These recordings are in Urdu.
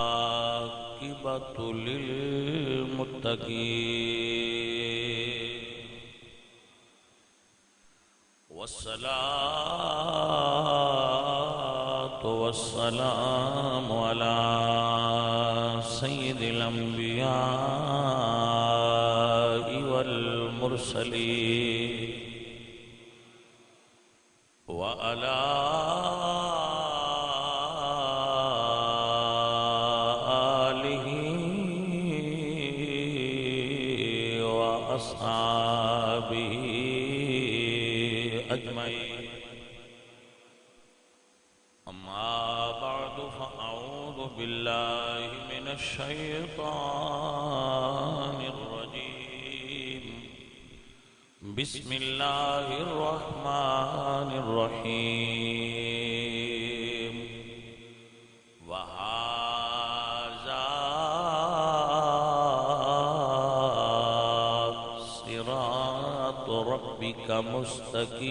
عاقبۃ للمتقین والصلاة والسلام علی سید الانبیاء والمرسلین وعلی الشیطان الرجیم بسم اللہ الرحمن الرحیم وَهَذَا صراط ربک مستقیما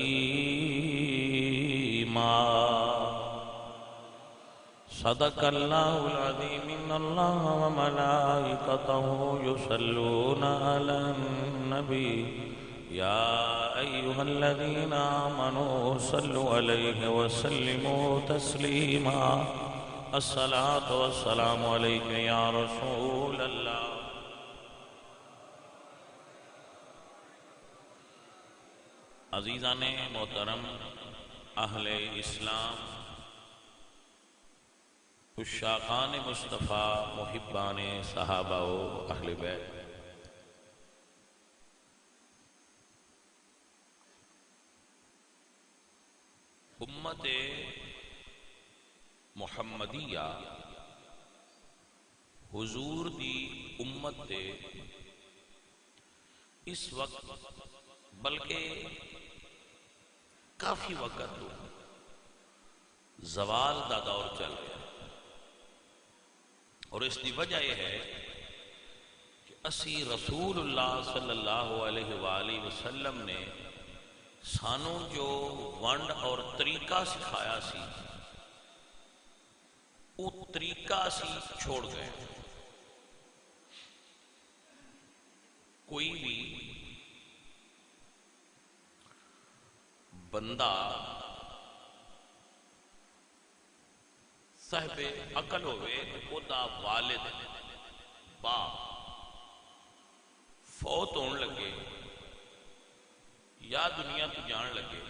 صدق اللہ العظیم ان اللہ وملائکتہ یصلون علی النبی یا ایہا الذین آمنوا صلوا علیہ وسلموا تسلیما الصلاة والسلام علیک یا رسول اللہ۔ عزیزان محترم، اہل اسلام، عشاقان مصطفیٰ، محبان صحابہ و اہل بیت، امت محمدیہ حضور دی امت دے اس وقت بلکہ کافی وقت زوال دا دور چل گیا، اور اس کی وجہ یہ ہے کہ اسی رسول اللہ صلی اللہ علیہ وآلہ وسلم نے سانو جو ونڈ اور طریقہ سکھایا سی وہ طریقہ اسی چھوڑ گئے۔ کوئی بھی بندہ صاحب عقل ہوئے تو دا والد باپ فوت ہونے لگے یا دنیا تو جان لگے،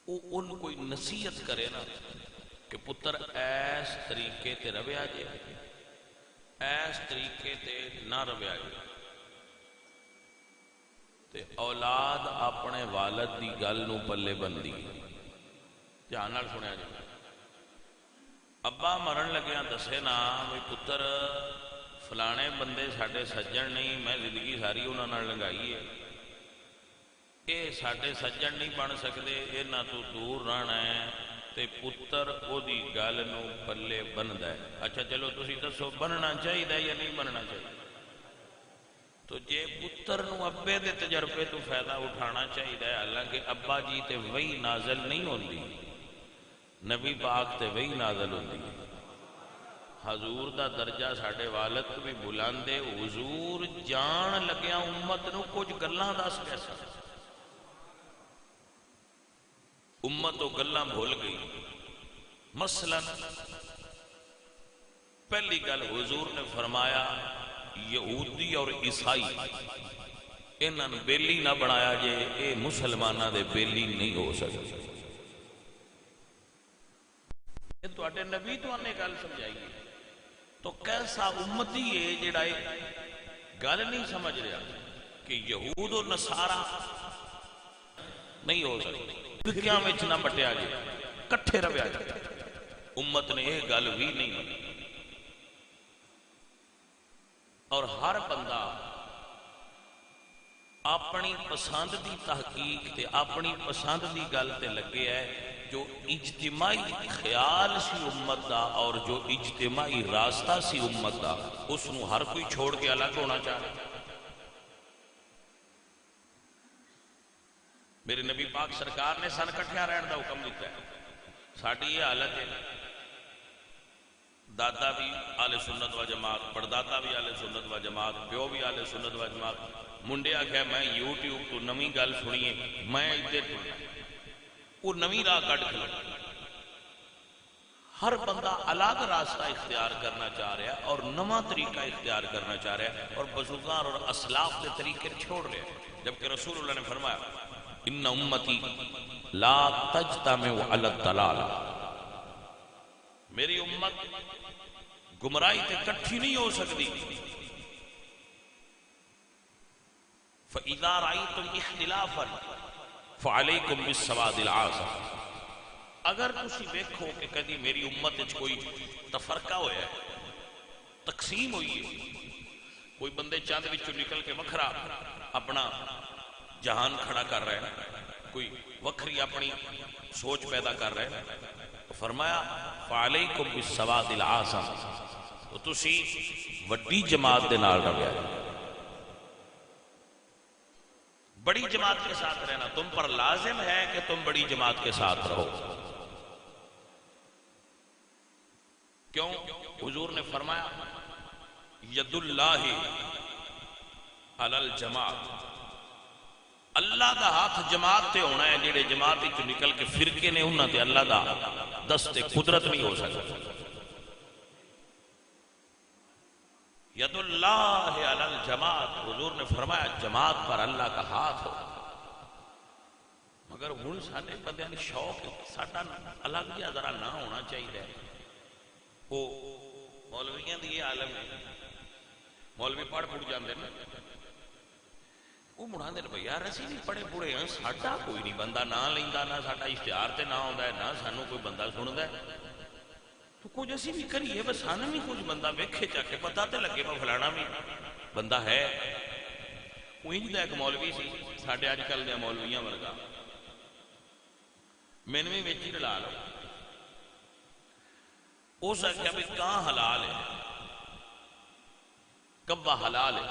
وہ ان کوئی نصیحت کرے نا کہ پتر ایس طریقے تے رویا جے، ایس طریقے تے نہ رویا جے، تے اولاد اپنے والد دی گل نو پلے بندی دھیان نال سنیا جائے۔ ابا مرن لگیا دسے نا بھی پتر فلانے بندے ساڈے سجن نہیں، میں زندگی ساری انہاں نال لنگائی ہے، اے ساڈے سجن نہیں بن سکتے، انہاں تو دور رہنا ہے، تے پتر او دی گل نو پلے بندا ہے۔ اچھا چلو تسی دسو بننا چاہیے یا نہیں بننا چاہیے؟ تو جے پتر نو ابے دے تجربے تو فائدہ اٹھانا چاہیے، حالانکہ ابا جی تے وہی نازل نہیں ہوندی، نبی پاک تے وہی نازل ہوندی ہے۔ حضور دا درجہ ساڑھے والد بھی بلاندے، حضور جان لگیا امت نو کچھ گلاں دس کیسا، امت تو گلاں بھول گئی۔ مثلا پہلی گل حضور نے فرمایا یہودی اور عیسائی انہاں نوں بیلی نہ بنایا جے، اے مسلمانہ دے بیلی نہیں ہو سکتے۔ تو اٹھے نبی تو انہیں گل سمجھائیے، تو کیسا امتی ہے جڑا گل نہیں سمجھ رہا کہ یہود و نصارہ نہیں ہو سکتے، دکھیاں میں نہ بٹیا جائے، کٹھے رویا جائے۔ امت نے یہ گل بھی نہیں مانی، اور ہر بندہ اپنی پسند دی تحقیق تے اپنی پسند دی گل تے لگے ہے۔ جو اجتماعی خیال سی امت دا اور جو اجتماعی راستہ سی امت دا، اس نو ہر کوئی چھوڑ کے الگ ہونا چاہے۔ میرے نبی پاک سرکار نے سن کٹھیا رہن دا حکم دیتا ہے، ساڑھی یہ حالت ہے دادا بھی آل سنت و جماعت، پردادا بھی آل سنت و جماعت، پیو بھی آل سنت و جماعت۔ منڈے آخیا میں یوٹیوب تو نویں گل سنیے، میں ادھر ٹرنا، وہ نویں راہ کٹ کھلو۔ ہر بندہ الگ راستہ اختیار کرنا چاہ رہا ہے اور نواں طریقہ اختیار کرنا چاہ رہا ہے، اور بزرگان اور اسلاف کے طریقے چھوڑ رہے ہیں، جبکہ رسول اللہ نے فرمایا ان امتی لا تجتمع علی الضلال، میری امت گمراہی تے کٹھی نہیں ہو سکتی۔ فَإِذَا رَأَيْتُمْ اخْتِلَافًا فَعَلَيْكُمْ بِالسَّوَادِ الْعَاصِمِ، اگر تسی ویکھو کہ کدی میری امت وچ کوئی تفرقہ ہویا ہے، تقسیم ہوئی ہے، کوئی بندے چاند وچوں نکل کے وکھرا اپنا جہان کھڑا کر رہے ہیں، کوئی وکھری اپنی سوچ پیدا کر رہے ہیں، فرمایا فَعَلَيْكُمْ بِالسَّوَادِ الْعَاصِمِ، تو تسی وڈی جماعت دے نال رہیا ہے، بڑی جماعت کے ساتھ رہنا تم پر لازم ہے کہ تم بڑی جماعت کے ساتھ رہو۔ کیوں؟ حضور نے فرمایا ید اللہ علی الجماعت، اللہ دا ہاتھ جماعت تے ہونا ہے، جڑے جماعت وچ نکل کے فرقے نے انہاں تے اللہ دا دست قدرت نہیں ہو سکتا۔ ید اللہ علی الجماعت، حضور نے فرمایا جماعت پر اللہ کا ہاتھ ہو۔ مگر ہن سارے بندیاں نے شوق ساڈا الگ جہا ذرا نہ ہونا چاہیے، وہ مولویاں دی یہ عالم ہے، مولوی پڑھ جاندے نا، وہ مڑا دے بھائی یار اسی بھی پڑھے پڑھے ہاں، ساڈا کوئی نہیں بندہ نہ لیندا، نہ ساڈا اشتہار تے نہ آوندا ہے، نہ سانوں کوئی بندہ سندا ہے، تو کچھ اسی بھی کریے، بس سانوں بھی کچھ بندہ ویکھے جا کے پتہ تے لگے فلانا بھی بندہ ہے۔ انج دا ایک مولوی سی ساڈے اج کل دے مولویاں ورگا، مینوں بھی وچ ہی رلا لو، اس آخیا بھی کاں حلال ہے، کبا حلال ہے،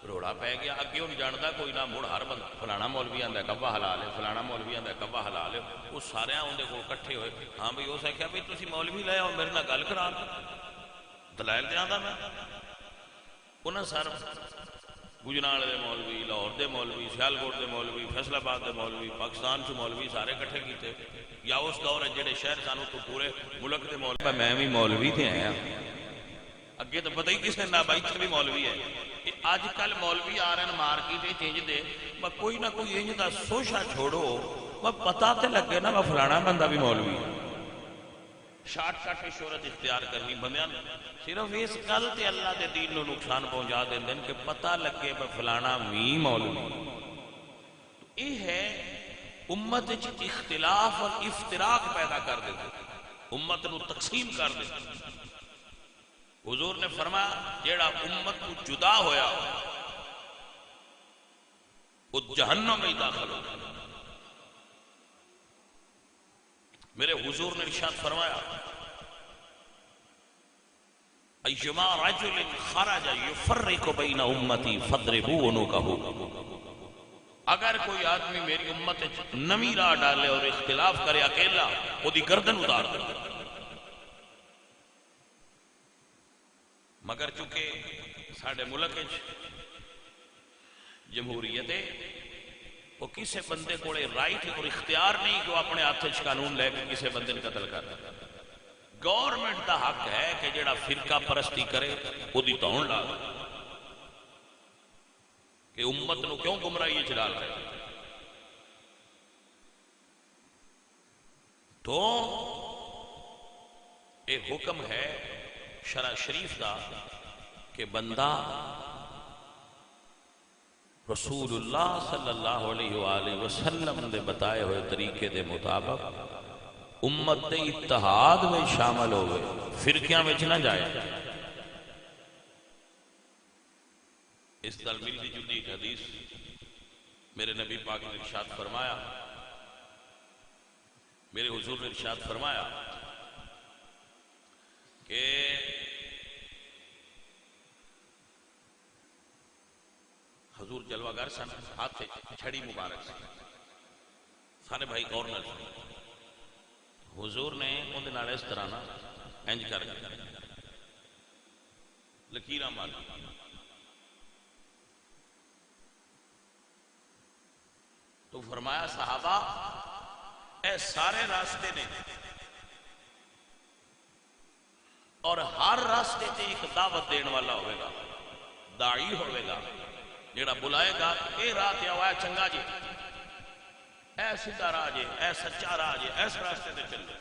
روڑا پہ گیا، اگے ہوں جانتا کوئی نہ، مڑ ہر بندہ فلانا مولوی آندا ہے کبا حلال ہے، فلانا مولوی آندا ہے کبا حلال ہے، وہ سارے اندر کو کٹھے ہوئے، ہاں بھائی اس آخیا بھی تسی مولوی لے آؤ میرے نال گل کرا دلائل دیاں دا میں، انہاں سر گجرال دے مولوی، لاہور دے مولوی، سیالکوٹ دے مولوی، فیصل آباد دے مولوی، پاکستان چ مولوی سارے کٹھے کیتے، یا اس دور ہے جڑے شہر سانو تو پورے ملک دے مولوی، میں بھی مولوی تے آیا، اگے تو پتہ ہی کسے نہ بھائی بھی مولوی ہے۔ اج کل مولوی آ رہے ہیں مارکیٹ انج دے، کوئی نہ کوئی انج دا سوشا چھوڑو، پتہ تے لگے نا فلانا بندہ بھی مولوی ہے۔ شارٹ کٹ شہرت اختیار کرنی بندیاں صرف اس گل تے اللہ دے دین نو نقصان پہنچا دیندے کہ پتہ لگے فلانا بھی مولوی۔ یہ ہے امت وچ اختلاف اور افتراق پیدا کر دیتے، امت نو تقسیم کر دیتے۔ حضور نے فرمایا جیڑا امت کو جدا ہویا وہ جہنم میں داخل ہو۔ میرے حضور نے ارشاد فرمایا ایما رجل خرج یفرق بین امتی فاضربوا عنقہ، اگر کوئی آدمی میری امت نمی راہ ڈالے اور اختلاف کرے اکیلا، وہ دی گردن اتار دے۔ مگر چونکہ ساڑھے ملک جمہوریت ہے، وہ کسی بندے کو رائٹ اور اختیار نہیں کہ وہ اپنے ہاتھ قانون لے کے کسی بندے نے قتل کر دے۔ گورنمنٹ دا حق ہے کہ جڑا فرقہ پرستی کرے وہ دی توڑ لا دے کہ امت نو کیوں گمراہی چ ڈال رہے۔ تو ایک حکم ہے شرع شریف دا کہ بندہ رسول اللہ صلی اللہ علیہ وآلہ وسلم دے بتائے ہوئے طریقے دے مطابق امت دے اتحاد میں شامل ہوئے، فرقیاں میں نہ جائے۔ اس دل ملتی جلدی ایک حدیث میرے نبی پاک نے ارشاد فرمایا، میرے حضور نے ارشاد فرمایا کہ حضور جلوہ گر سن، ہاتھ سے چھڑی مبارک سی، سارے بھائی غور نال سن۔ حضور نے اندر نال اس طرح نا انج کر لکیراں مار تو فرمایا صحابہ اے سارے راستے نے اور ہر راستے تے ایک دعوت دین والا ہوئے گا، داعی ہوئے گا جیڑا بلائے گا اے راہ تے آوایا چنگا جی، اے سیدھا راہ جے، اے سچا راہ جے، ایس راستے تے چلو۔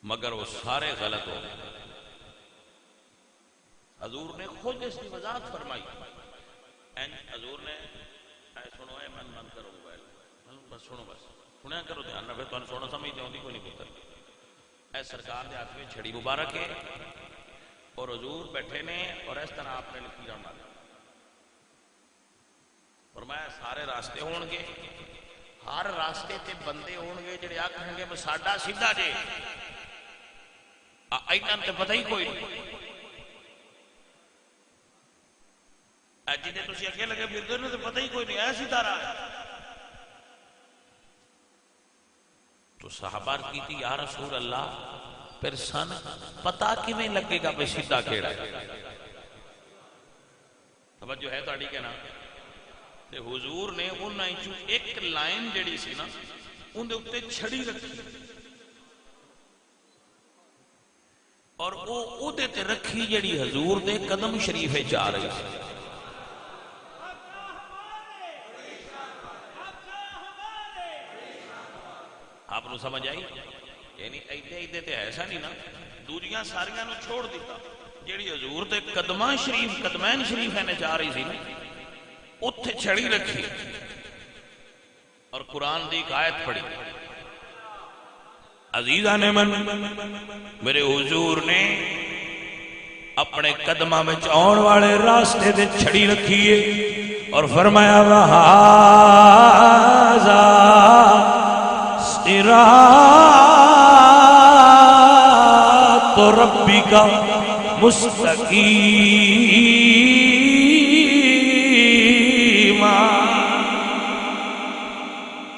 مگر وہ سارے غلط ہو گئے۔ حضور نے خود اس کی وضاحت فرمائی، حضور نے اے سنو اے من کرو موبائل بس سنو، بس سنیا کرو، دھیان رکھو، تو سونا سمجھتے ہوندی کوئی نہیں پتر۔ اے سرکار دے ہاتھ میں چھڑی مبارک ہے اور حضور بیٹھے نے اور اس طرح آپ نے لکیراں ماری۔ فرمایا سارے راستے ہون گے، ہر راستے تے بندے ہون گے جڑے آکھیں گے ساڈا سیدھا جے، ایناں تے پتہ ہی کوئی نہیں، جنہیں تسی اگے لگے پھردے نے تے پتہ ہی کوئی نہیں، ایسی طرح۔ تو صحابہ کی تھی یا رسول اللہ پھر سن پتہ کیویں لگے گا بے سیدھا کیڑا ہے؟ توجہ ہے تہاڈی کہ نا؟ تے حضور نے انہاں وچوں ایک لائن جڑی سی نا اون دے اوتے چھڑی رکھی اور وہ اودے تے رکھی جڑی حضور دے قدم شریف وچ آ رہی سی۔ آپ نے سمجھ آئی؟ یعنی ایدے ایدے تے ایسا نہیں نا، دوریاں ساریاں نو چھوڑ دیتا، جیڑی حضور تے قدمان شریف قدمین شریف ہے نے جا رہی سی نا اتھے چھڑی رکھی اور قرآن دی ایک آیت پڑھی، عزیزان من میرے حضور نے اپنے قدمہ میں آن والے راستے تے چھڑی رکھی ہے اور فرمایا وَهَذَا صراط ربک مستقیما،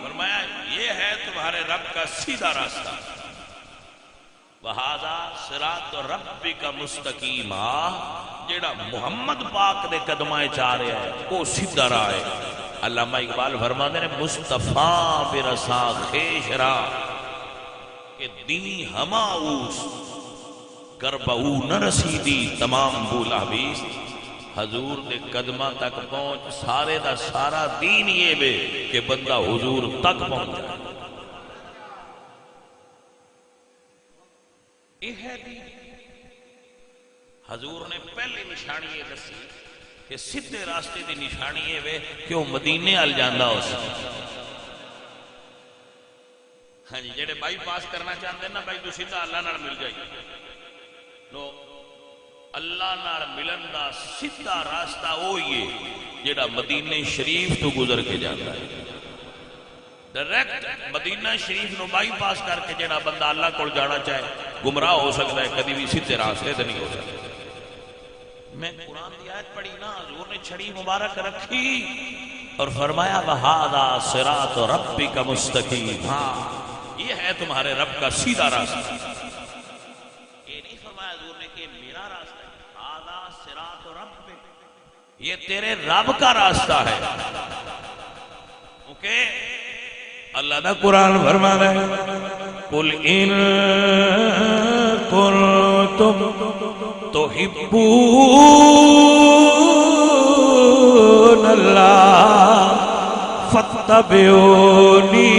فرمایا یہ ہے تمہارے رب کا سیدھا راستہ، وَهَذَا صراط ربک مستقیما، جیڑا محمد پاک دے قدمائے چاہ رہے ہیں وہ سیدھا راہ ہے۔ علامہ اقبال فرماتے ہیں مصطفیٰ برسا خیش را کہ دین ہما اوس کربہو نہ رسیدی تمام بولا بیس۔ حضور دے قدمہ تک پہنچ سارے دا سارا دین یہ بے کہ بندہ حضور تک پہنچ جائے۔ یہ ہے دین۔ حضور نے پہلی نشانی یہ دسی کہ سیدھے راستے دی نشانی ہے وے کہ وہ مدینے ال جاندا ہو سکتا۔ ہاں جی جڑے بائی پاس کرنا چاہتے ہیں نا بائی تو سیدھا اللہ نال مل جائے، نو اللہ نال ملن دا سیدھا راستہ وہی ہے جڑا مدینے شریف تو گزر کے جاتا ہے۔ Direct Medina Sharif know by پاس کر کے جڑا بندہ اللہ کو جانا چاہے گمراہ ہو سکتا ہے، کبھی بھی سیدھے راستے تے نہیں ہو سکتا۔ میں قرآن دی آیت پڑھی نا، حضور نے چھڑی مبارک رکھی اور فرمایا وَهَذَا صِرَاطُ رَبِّكَ مُسْتَقِيمٌ، ہاں یہ ہے تمہارے رب کا سیدھا راستہ۔ یہ نہیں فرمایا حضور نے کہ میرا راستہ ہے، هَذَا صِرَاطُ رَبِّكَ، یہ تیرے رب کا راستہ ہے۔ اللہ دا قرآن فرما رہا ہے قُلْ إِن كُنتُمْ تُحِبُّونَ اللَّهَ فَاتَّبِعُونِي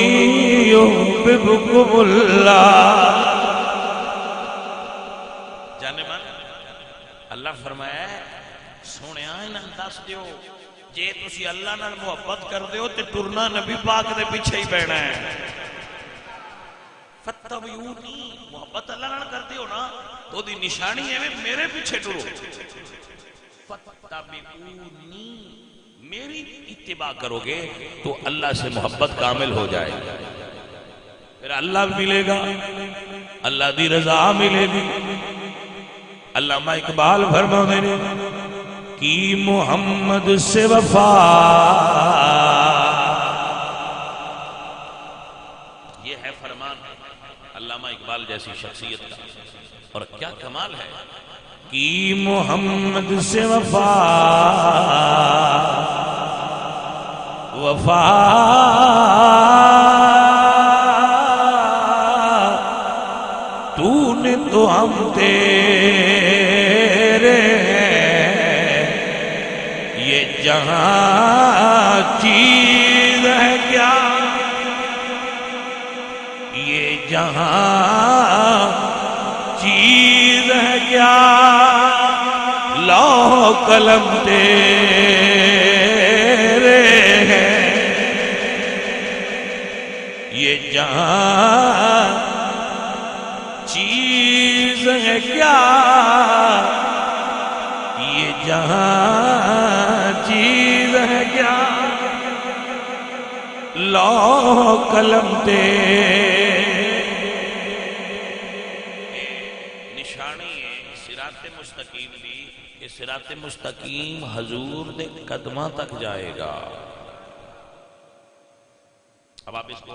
يُحْبِبْكُمُ اللَّهُ۔ جانے من اللہ فرمایا سونے آئین دس دیو جے تسی اللہ نال محبت کر دیو تے ٹرنا نبی پاک دے پیچھے ہی بیٹھنا ہے۔ فتبعونی، محبت اللہ نال کر دیو نا تو دی نشانی ہے میرے پیچھے ٹرو۔ فتبعونی، میری اتباع کرو گے تو اللہ سے محبت کامل ہو جائے گا، پھر اللہ ملے گا، اللہ دی رضا ملے گی۔ علامہ اقبال فرماتے ہیں کی محمد سے وفا یہ ہے فرمان علامہ اقبال جیسی شخصیت کا. اور کیا کمال ہے کی محمد سے وفا وفا تو نے تو ہم تیرے ہیں یہ جہاں چیز ہے کیا یہ جہاں چیز ہے کیا لوح قلم تیرے ہیں یہ جہاں چیز ہے کیا یہ جہاں چیز ہے کیا لوح قلم مستقیم دی کہ صراط مستقیم حضور دے قدمہ تک جائے گا. اب آپ اس کو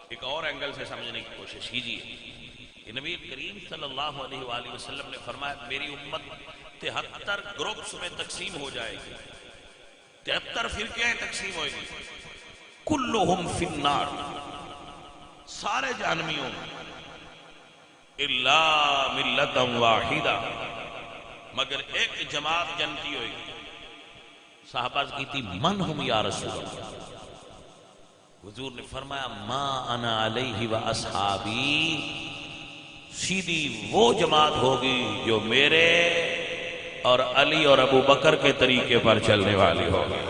ایک اور اینگل سے سمجھنے کی کوشش کیجئے کہ نبی کریم صلی اللہ علیہ وآلہ وسلم نے فرمایا میری امت 73 گروپس میں تقسیم ہو جائے گی. 73 فرقیں تقسیم ہوئے گی. کلہم فی النار سارے جہنمیوں الا ملۃ واحدہ مگر ایک جماعت جنتی ہوئے گی. صحابہ کی تھی من ہم یا رسول اللہ. حضور نے فرمایا ما انا علیہ و اصحابی سیدھی وہ جماعت ہوگی جو میرے اور علی اور ابو بکر کے طریقے پر چلنے والی ہوگی.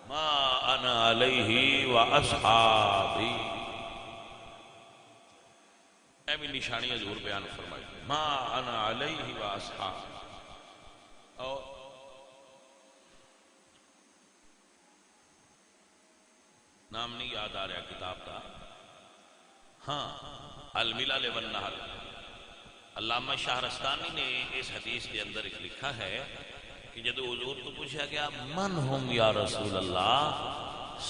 ما انا علیہ و اصحابی بھی نشانی حضور بیان فرمائی ما انا علیہ و اصحاب. اور نام نہیں یاد آ رہا کتاب کا. ہاں الملل والنحل. علامہ شہرستانی نے اس حدیث کے اندر ایک لکھا ہے کہ جب حضور تو پوچھا گیا من ہم یا رسول اللہ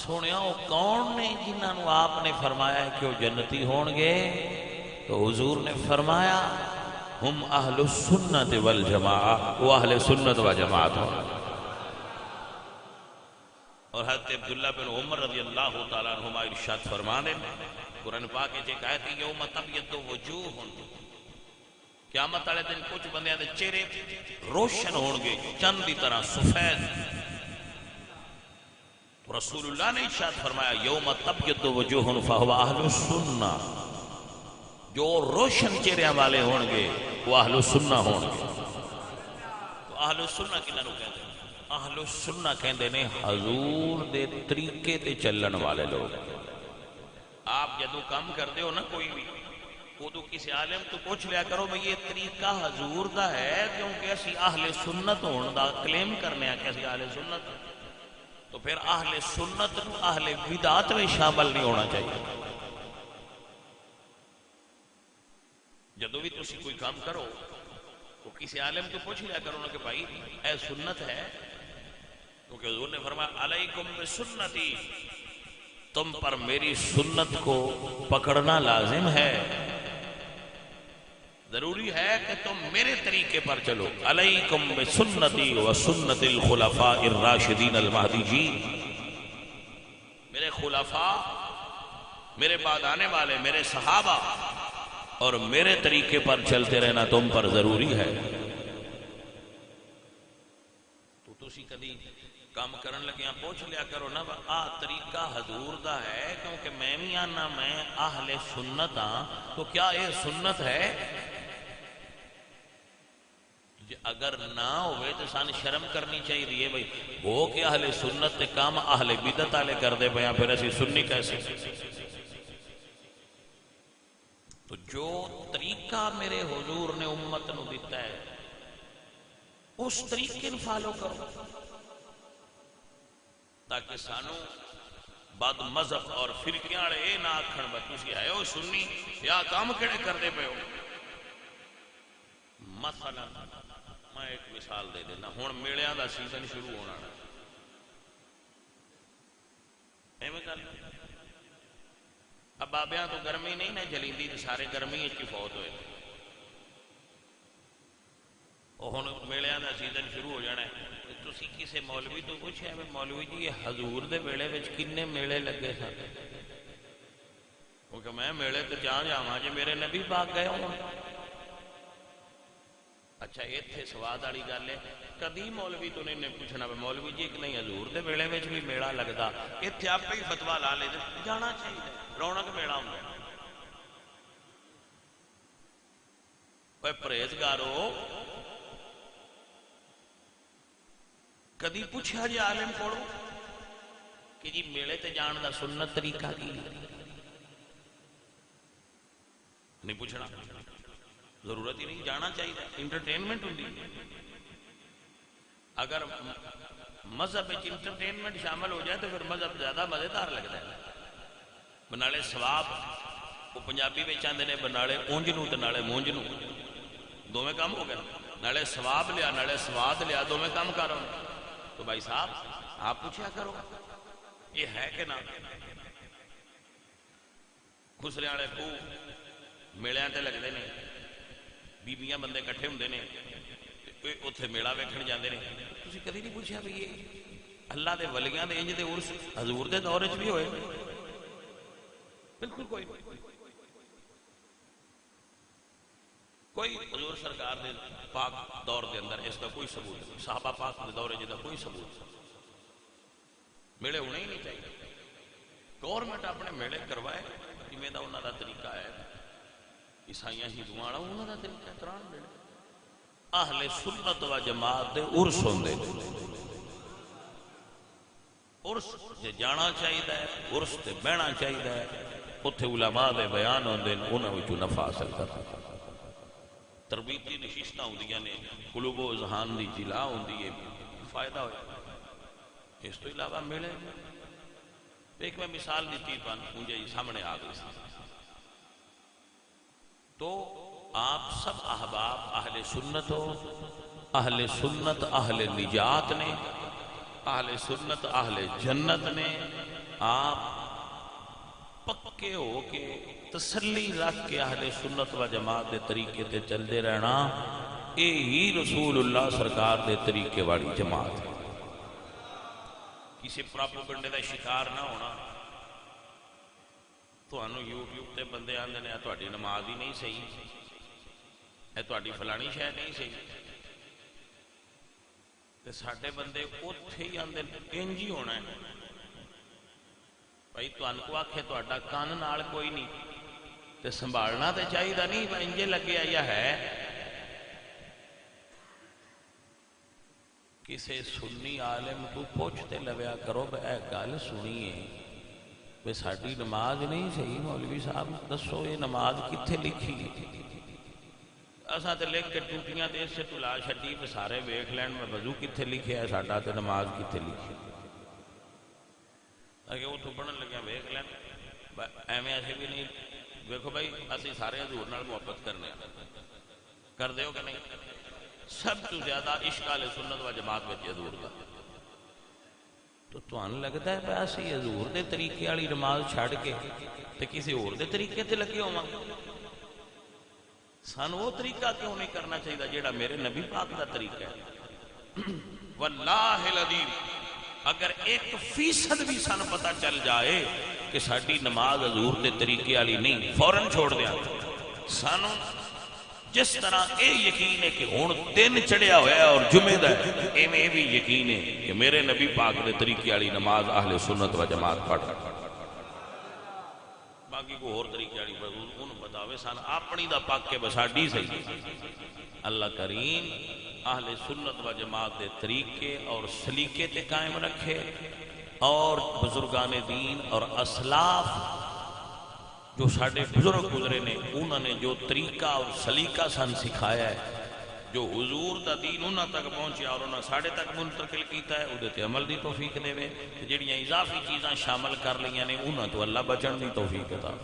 سنیا وہ کون نے جنہوں آپ نے فرمایا ہے کہ وہ جنتی ہون گے تو حضور نے فرمایا ہم اہل السنت والجماعہ وہ اہل سنت و جماعت ہوں. اور حضرت عبداللہ بن عمر رضی اللہ تعالیٰ عنہما ارشاد فرمانے قرآن پاک ایک آیت ہے یوم تبیض وجوہ قیامت والے دن کچھ بندیاں دے چہرے روشن ہون گے چند دی طرح سفید. رسول اللہ نے ارشاد فرمایا یوم تبیض وجوہ فہو اہل السنہ جو روشن چہرے والے ہون گے وہ اہل السنہ ہون گے. تو اہل السنہ کنہاں نوں کہندے ہیں؟ اہل السنہ کہندے نے حضور دے طریقے تے چلن والے لوگ. آپ جدو کام کرتے ہو نا کوئی بھی ادو کسی عالم تو پوچھ لیا کرو بھئی یہ طریقہ حضور دا ہے کیونکہ اسی اہل سنت ہون دا کلیم کرنے ہیں کہ اسی اہل سنت. تو پھر اہل سنت اہل بدعت میں شامل نہیں ہونا چاہیے. جدو بھی تسی کوئی کام کرو تو کسی عالم تو پوچھ لیا کرو نا کہ بھائی اے سنت ہے کیونکہ حضور نے فرمایا علیکم بسنتی تم پر میری سنت کو پکڑنا لازم ہے ضروری ہے کہ تم میرے طریقے پر چلو. علیکم بسنتی و سنت الخلفاء الراشدین المہدیین میرے خلفاء میرے بعد آنے والے میرے صحابہ اور میرے طریقے پر چلتے رہنا تم پر ضروری ہے. تو تسی کدی کام کرن لگیاں پوچھ لیا کرو نا طریقہ حضور دا ہے کیونکہ میں بھی آنا میں اہل سنت ہاں تو کیا یہ سنت ہے؟ اگر نہ ہوئے تو سان شرم کرنی چاہیے بھائی ہو کہ اہل سنت تے کام اہل بدعت والے کر دے پیا پھر اسی سنی کیسے؟ تو جو طریقہ میرے حضور نے امت نو دیتا ہے اس طریقے نو فالو کرو تاکہ سانو بعد مذہب اور فرقیاں والے اے نہ آکھن بس تسی ہے او سنی یا کام کیڑے کردے پے ہو. مثلا میں ایک مثال دے دینا ہن میلیاں دا سیزن شروع ہونا ایویں گل اب بابیاں تو گرمی نہیں نہ جلیندی تے سارے گرمی ہی فوت ہوئے ہن میلیاں دا سیزن شروع ہو جانا ہے تسی کسے مولوی تو پوچھیا بھی مولوی جی یہ حضور دے ویلے وچ کنے میلے لگے سن وہ کہ میں میلے تے جاواں جے میرے نبی پاک گئے ہون اچھا اتنے سواد والی گل ہے کدی مولوی تو نہیں پوچھنا مولوی جی ایک نہیں حضور دے ویلے وچ بھی میلہ لگتا اتنے آپ ہی فتوا لا لے جانا چاہیے رونق میلہ ہوں پرہیزگارو کدی پوچھا جی عالم کو کہ جی میلے تے جان دا سنت طریقہ کی نہیں پوچھنا ضرورت ہی نہیں جانا چاہیے انٹرٹینمنٹ ہوں اگر مذہب انٹرٹینمنٹ شامل ہو جائے تو پھر مذہب زیادہ مزیدار لگتا ہے بنالے ثواب وہ پنجابی میں آتے ہیں بنالے اونج نو تے نالے مونج نو دونوں کام ہو گئے نالے ثواب لیا نالے سواد لیا دونوں کام کرو تو بھائی صاحب آپ پوچھا کرو یہ ہے کہ نہ خسرے والے خوہ میلیاں تے لگتے ہیں بیبیاں بندے کٹھے ہوندے نے اتنے میلہ ویکھن جاندے نے تسی کدی نہیں پوچھا بھی یہ اللہ دے ولیاں دے انج دے عرس حضور دے دور وچ بھی ہوئے بالکل کوئی حضور سرکار دے پاک دور دے اندر اس کا کوئی ثبوت نہیں صحابہ پاک دے دور جدا کوئی ثبوت نہیں میلے ہونے ہی نہیں چاہیے گورنمنٹ اپنے میلے کروائے جویں دا انہاں دا طریقہ ہے عیسائیاں ہندوؤں والا انہاں دا طریقہ کران میلے اہل سنت و جماعت دے عرس ہوندے عرس جے جانا چاہیے عرس تے بہنا چاہیے اتنے علماء دے بیان ہوندے انہاں وچوں نفع حاصل کرنا تربیتی نشستاں ہوندیاں نے قلوب و اذہان دی جلا ہوندی ہے فائدہ ہویا اس تو علاوہ میلے ایک میں مثال دیتی مجھے سامنے آ گئی تو آپ سب احباب اہل سنت ہو اہل سنت اہل نجات نے اہل سنت اہل جنت نے آپ پکے ہو کے تسلی رکھ کے اہل سنت و جماعت دے طریقے تے چلتے رہنا یہی رسول اللہ سرکار دے طریقے والی جماعت ہے کسی پراپوگنڈے دا شکار نہ ہونا تو انہوں یوٹیوب تے بندے آندے نے تہاڈی نماز ہی نہیں صحیح ہے تہاڈی فلانی شے نہیں صحیح تے ساڈے بندے اوتھے ہی آندے انج ہی ہونا ہے بھائی تہانوں کو آکھے تہاڈا کان نال کوئی نہیں تے سنبھالنا تے چاہیے نہیں انجے لگے یا ہے کسی سنی عالم کو پوچھتے لویا کرو بے اے گل سنیے بے ساڈی نماز نہیں صحیح مولوی صاحب دسو یہ نماز کتھے لکھی اساں تے لکھ کے ٹوٹیاں تے اس سے تلا چھڈی تے سارے ویکھ لین میں وضو کتھے لکھیا ہے ساڈا تے نماز کتھے لکھی اگے وہ تو پڑھن لگیا ویکھ لین ایویں ایسے بھی نہیں دیکھو بھائی اسی سارے حضور نال محبت کرنے کر دیو کہ نہیں سب تو زیادہ عشق اہل سنت و جماعت وچ حضور دا تو تہانوں لگدا ہے پیا اسی حضور دے طریقے والی نماز چھڈ کے تے کسی اور دے طریقے تے لگے ہوواں سانوں وہ طریقہ کیوں نہیں کرنا چاہیے جیڑا میرے نبی پاک دا طریقہ ہے واللہ العظیم اگر 1% بھی سانوں پتہ چل جائے کہ ساڈی نماز حضور دے طریقے والی نہیں فوراً چھوڑ دیا سانوں جس طرح اے یقین ہے کہ ہون دن چڑھیا ہوا ہے اور جمعہ دا ہے ایویں بھی یقین ہے کہ میرے نبی پاک دے طریقے والی نماز اہل سنت و جماعت پڑھ باقی کو اور طریقے والی انہوں بتاوے سان اپنی دا پاک کے بساڈی صحیح اللہ کریم اہل سنت و جماعت دے طریقے اور سلیقے تے قائم رکھے اور بزرگان دین اور اسلاف جو ساڈے بزرگ گزرے نے انہوں نے جو طریقہ اور سلیقہ سن سکھایا ہے جو حضور دا دین انہوں تک پہنچیا اور انہوں ساڑھے تک منتقل کیتا ہے وہ تے عمل دی توفیق دے وے جڑیاں اضافی چیزاں شامل کر لیاں نے انہوں تو اللہ بچن دی توفیق عطا